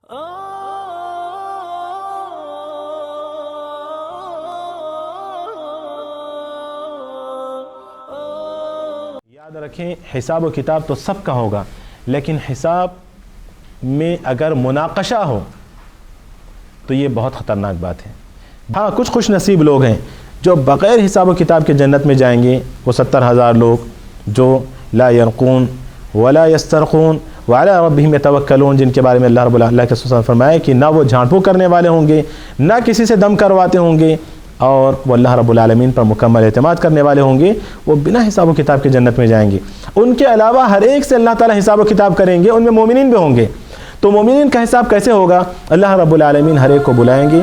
یاد رکھیں حساب و کتاب تو سب کا ہوگا، لیکن حساب میں اگر مناقشہ ہو تو یہ بہت خطرناک بات ہے۔ ہاں، کچھ خوش نصیب لوگ ہیں جو بغیر حساب و کتاب کے جنت میں جائیں گے، وہ 70,000 لوگ جو لا يرقون ولا يسترقون وعلى ربهم يتوکلون، جن کے بارے میں اللہ رب اللہ کے رسول فرمائے کہ نہ وہ جھانپو کرنے والے ہوں گے، نہ کسی سے دم کرواتے ہوں گے، اور وہ اللہ رب العالمین پر مکمل اعتماد کرنے والے ہوں گے، وہ بنا حساب و کتاب کے جنت میں جائیں گے۔ ان کے علاوہ ہر ایک سے اللہ تعالیٰ حساب و کتاب کریں گے، ان میں مومنین بھی ہوں گے۔ تو مومنین کا حساب کیسے ہوگا؟ اللہ رب العالمین ہر ایک کو بلائیں گے،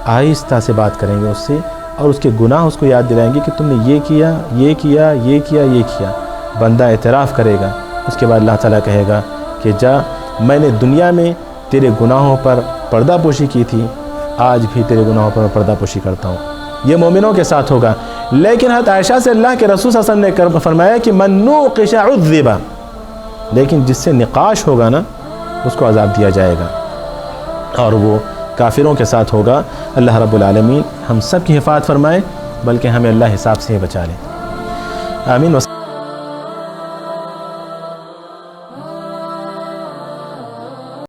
آہستہ سے بات کریں گے اس سے، اور اس کے گناہ اس کو یاد دلائیں گے کہ تم نے یہ کیا، یہ کیا، یہ کیا، یہ کیا۔ بندہ اعتراف کرے گا، اس کے بعد اللہ تعالیٰ کہے گا کہ جا، میں نے دنیا میں تیرے گناہوں پر پردہ پوشی کی تھی، آج بھی تیرے گناہوں پر میں پردہ پوشی کرتا ہوں۔ یہ مومنوں کے ساتھ ہوگا۔ لیکن حضرت عائشہ سے اللہ کے رسول صلی اللہ علیہ وسلم نے فرمایا کہ من نوقش عذب، لیکن جس سے نقاش ہوگا نا، اس کو عذاب دیا جائے گا، اور وہ کافروں کے ساتھ ہوگا۔ اللہ رب العالمین ہم سب کی حفاظت فرمائے، بلکہ ہمیں اللہ حساب سے ہی بچا لے۔ آمین۔